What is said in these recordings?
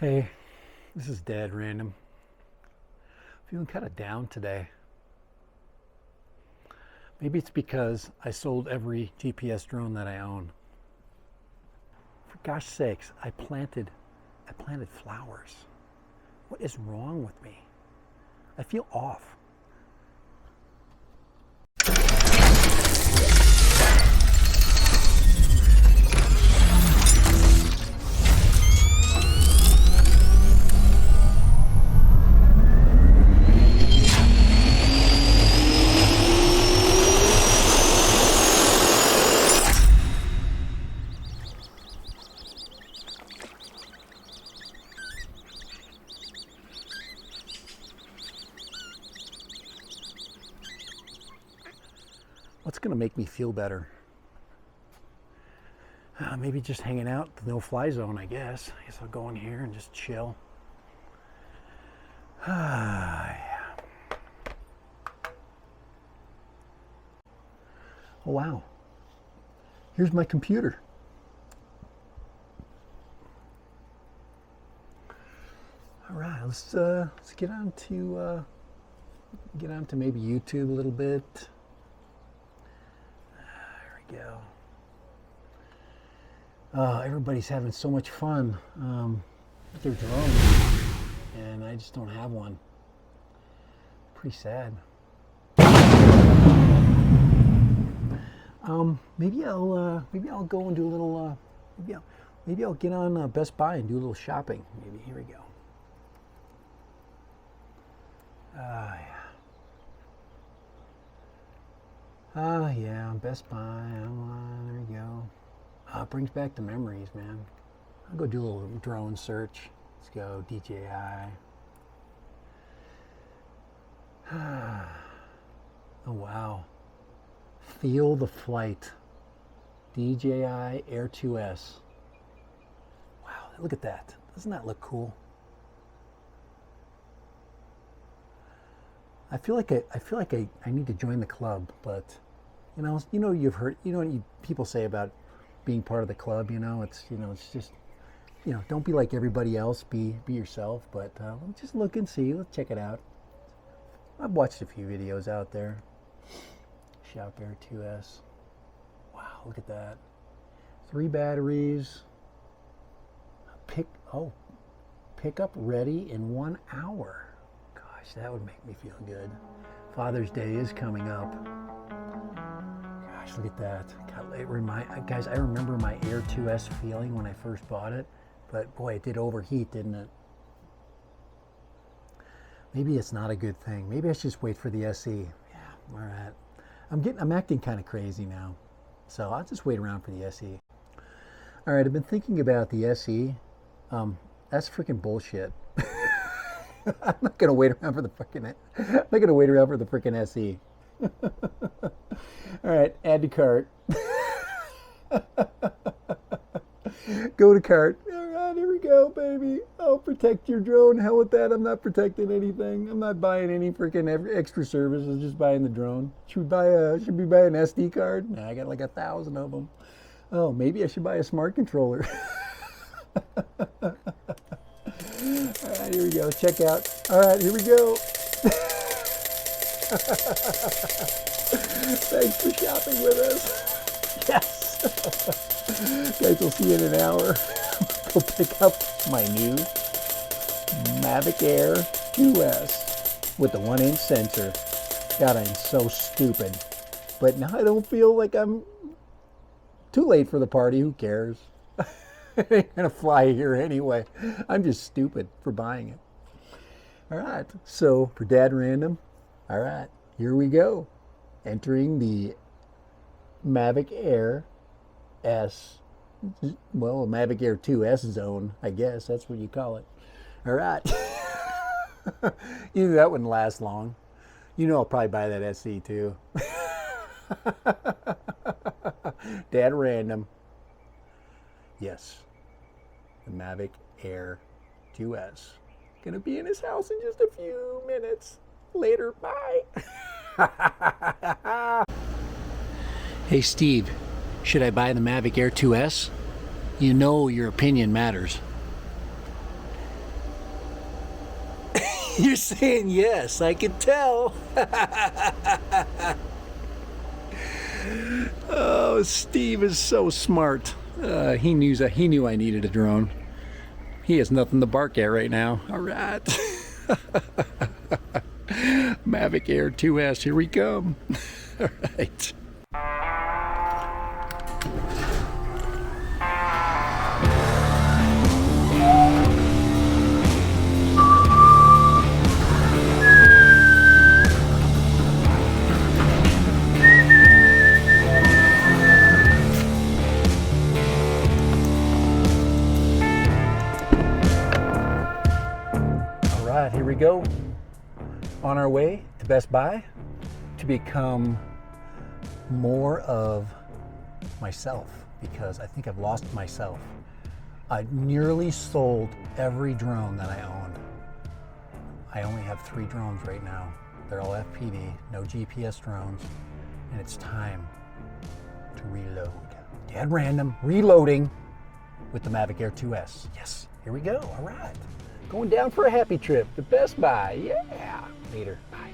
Hey, this is Dad Random. Feeling kind of down today. Maybe it's because I sold every GPS drone that I own. For gosh sakes, I planted flowers. What is wrong with me? I feel off. What's going to make me feel better? Maybe just hanging out the no-fly zone, I guess. I guess I'll go in here and just chill. Yeah. Oh, wow. Here's my computer. All right, let's get on to maybe YouTube a little bit. Go. Everybody's having so much fun with their drones, and I just don't have one. Pretty sad. Maybe I'll go and do a little. Maybe I'll get on Best Buy and do a little shopping. Maybe here we go. Yeah. Yeah, Best Buy. There we go. It brings back the memories, man. I'll go do a little drone search. Let's go, DJI. Oh, wow. Feel the flight. DJI AIR2S. Wow, look at that. Doesn't that look cool? I feel like I need to join the club, but you've heard, what people say about being part of the club, it's just, don't be like everybody else, be yourself, but let's just look and see, let's check it out. I've watched a few videos out there. Shop AIR2S. Wow, look at that. 3 batteries. Pick up ready in 1 hour. Gosh, that would make me feel good. Father's Day is coming up. Gosh, look at that. God, guys, I remember my AIR2S feeling when I first bought it, but boy, it did overheat, didn't it? Maybe it's not a good thing. Maybe I should just wait for the SE. Yeah, all right. I'm acting kind of crazy now, so I'll just wait around for the SE. All right, I've been thinking about the SE. That's freaking bullshit. I'm not gonna wait around for the freaking SE. All right, add to cart. Go to cart. All right, here we go, baby. Oh, protect your drone. Hell with that. I'm not protecting anything. I'm not buying any freaking extra services. Just buying the drone. Should we buy an SD card? Nah, I got like 1,000 of them. Oh, maybe I should buy a smart controller. All right, here we go. Check out. All right, here we go. Thanks for shopping with us. Yes. Guys, we'll see you in an hour. Go pick up my new Mavic Air 2S with the 1-inch sensor. God, I'm so stupid. But now I don't feel like I'm too late for the party. Who cares? It ain't gonna fly here anyway. I'm just stupid for buying it. All right, so for Dad Random, all right, here we go. Entering the Mavic Air S, well, Mavic Air 2S zone, I guess that's what you call it. All right. You knew that wouldn't last long. I'll probably buy that SE too. Dad Random. Yes, the Mavic Air 2S. Gonna be in his house in just a few minutes. Later, bye. Hey Steve, should I buy the Mavic Air 2S? Your opinion matters. You're saying yes, I can tell. Oh, Steve is so smart. He knew I needed a drone. He has nothing to bark at right now. All right. Mavic Air 2S, here we come. All right. Here we go, on our way to Best Buy to become more of myself, because I think I've lost myself. I nearly sold every drone that I owned. I only have 3 drones right now. They're all FPV, no GPS drones, and it's time to reload. Dead random, reloading with the Mavic Air 2S. Yes, here we go, all right. Going down for a happy trip to Best Buy. Yeah. Later. Bye.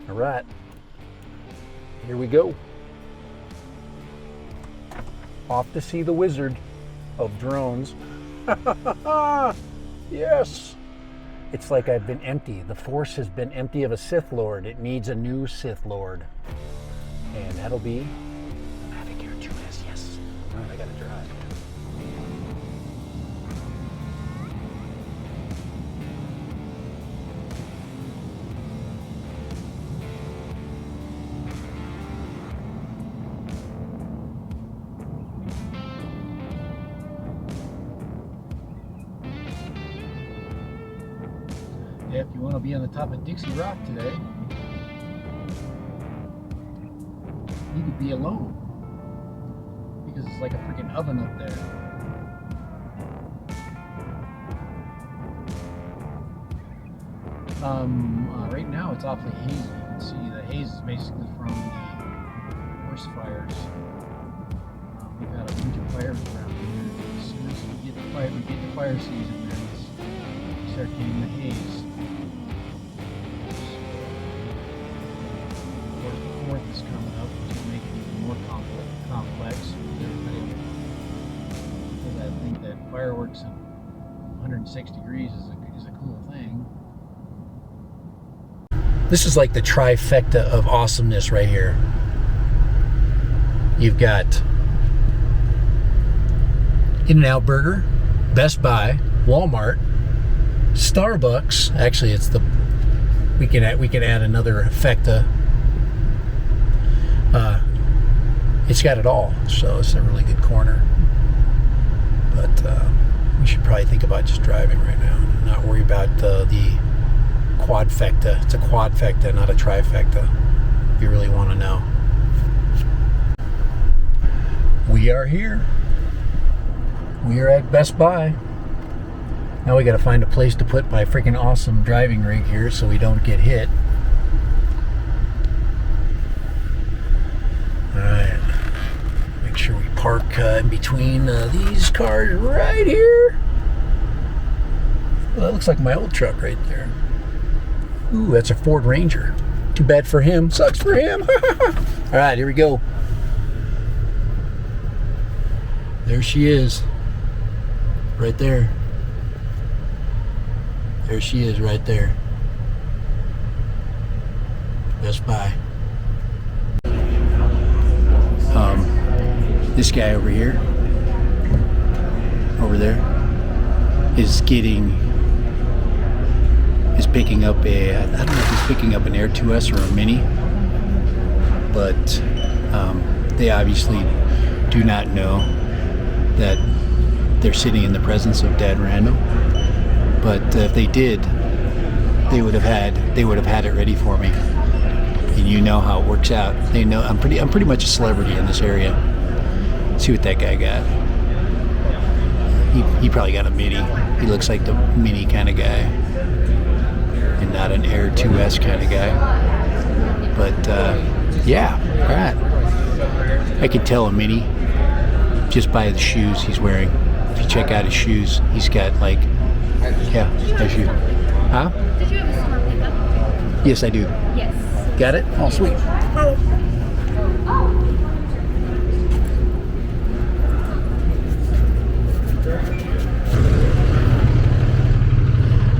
All right. Here we go. Off to see the wizard of drones. Yes. It's like I've been empty. The Force has been empty of a Sith Lord. It needs a new Sith Lord. And that'll be the Mavic Air 2S. Yes. All right, I gotta drive. If you want to be on the top of Dixie Rock today, you could be alone, because it's like a freaking oven up there. Right now it's awfully hazy. You can see the haze is basically from the forest fires. We've got a bunch of fires around here. As soon as we get the fire season, then we start getting the haze. The 4th is coming up, which will make it even more complex for everybody. Because I think that fireworks at 106 degrees is a cool thing. This is like the trifecta of awesomeness right here. You've got In-N-Out Burger, Best Buy, Walmart, Starbucks. Actually, it's the we can add another fecta. It's got it all, so it's a really good corner. But we should probably think about just driving right now, not worry about the quadfecta. It's a quadfecta, not a trifecta, if you really want to know. We are here. We are at Best Buy. Now we got to find a place to put my freaking awesome driving rig here so we don't get hit. Alright, make sure we park in between these cars right here. Well, that looks like my old truck right there. Ooh, that's a Ford Ranger. Too bad for him, sucks for him. Alright, here we go. There she is. Right there. There she is right there. Best Buy. This guy over here, over there, is picking up a, I don't know if he's picking up an Air 2S or a Mini, but they obviously do not know that they're sitting in the presence of dead random. But if they did, they would have had it ready for me. And you know how it works out. They know I'm pretty much a celebrity in this area. Let's see what that guy got. He probably got a Mini. He looks like the Mini kind of guy, and not an Air 2S kind of guy. But yeah, all right. I can tell a Mini just by the shoes he's wearing. If you check out his shoes, he's got like, yeah, there's you. Huh? Did you have a summer pickup? Yes, I do. Yes. Got it? Oh, sweet.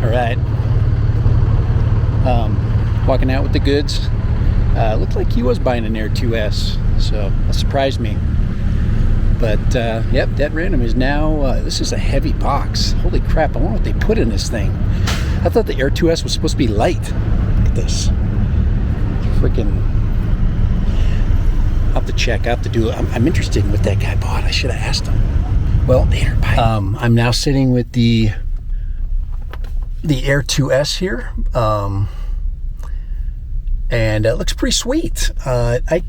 All right. Walking out with the goods. Looked like he was buying an Air2S, so that surprised me. But yep, Dead Random is now. This is a heavy box. Holy crap! I wonder what they put in this thing. I thought the Air2S was supposed to be light. Look at this. Freaking. I'll have to check. I have to do. I'm interested in what that guy bought. I should have asked him. Well, later. Bye. I'm now sitting with the Air2S here. And it looks pretty sweet. I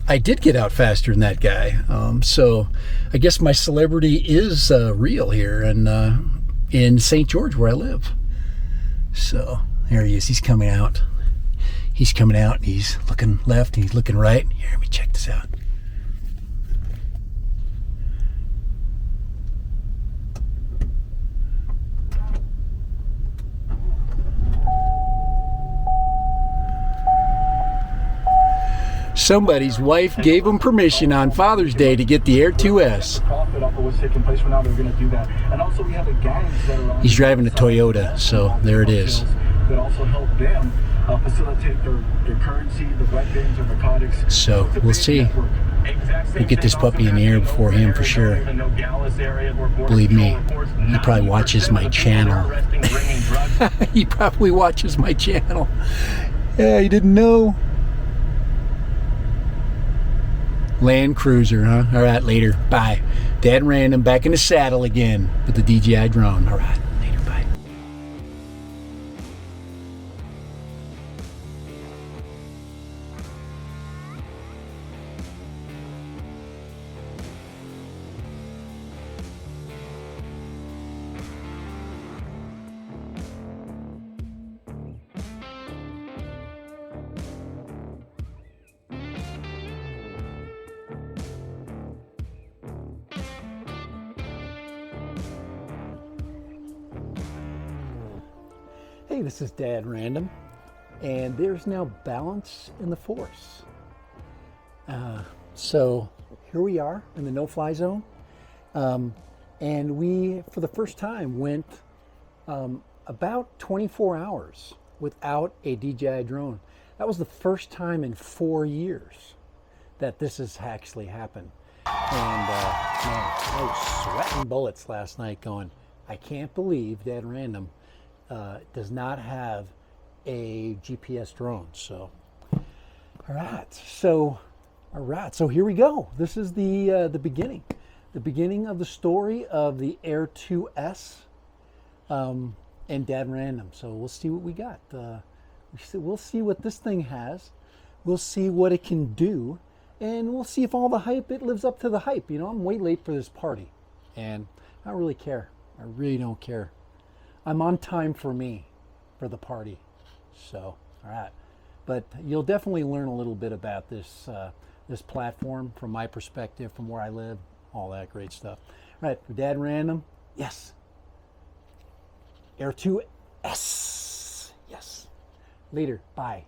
did get out faster than that guy. So I guess my celebrity is real here and in St. George where I live. So there he is. He's coming out. He's coming out and he's looking left and he's looking right. Here, let me check this out. Somebody's wife gave him permission on Father's Day to get the Air2S. He's driving a Toyota, so there it is. So we'll see. We'll get this puppy in the air before him for sure. Believe me, he probably watches my channel. He probably watches my channel. Yeah, he didn't know. Land Cruiser, huh? All right, later. Bye. Dead Random back in the saddle again with the DJI drone. All right, later. Bye. Hey, this is Dad Random, and there's now balance in the force. So here we are in the no-fly zone, and we, for the first time, went about 24 hours without a DJI drone. That was the first time in 4 years that this has actually happened. And man, I was sweating bullets last night going, I can't believe Dad Random does not have a GPS drone. So, all right. So here we go. This is the beginning of the story of the Air2S and Dad Random. So we'll see what we got. We'll see what this thing has. We'll see what it can do, and we'll see if all the hype, it lives up to the hype. You know, I'm way late for this party, and I don't really care. I really don't care. I'm on time for me, for the party. So, all right. But you'll definitely learn a little bit about this this platform from my perspective, from where I live, all that great stuff. All right, for Dad Random, yes. Air2S, yes. Later, bye.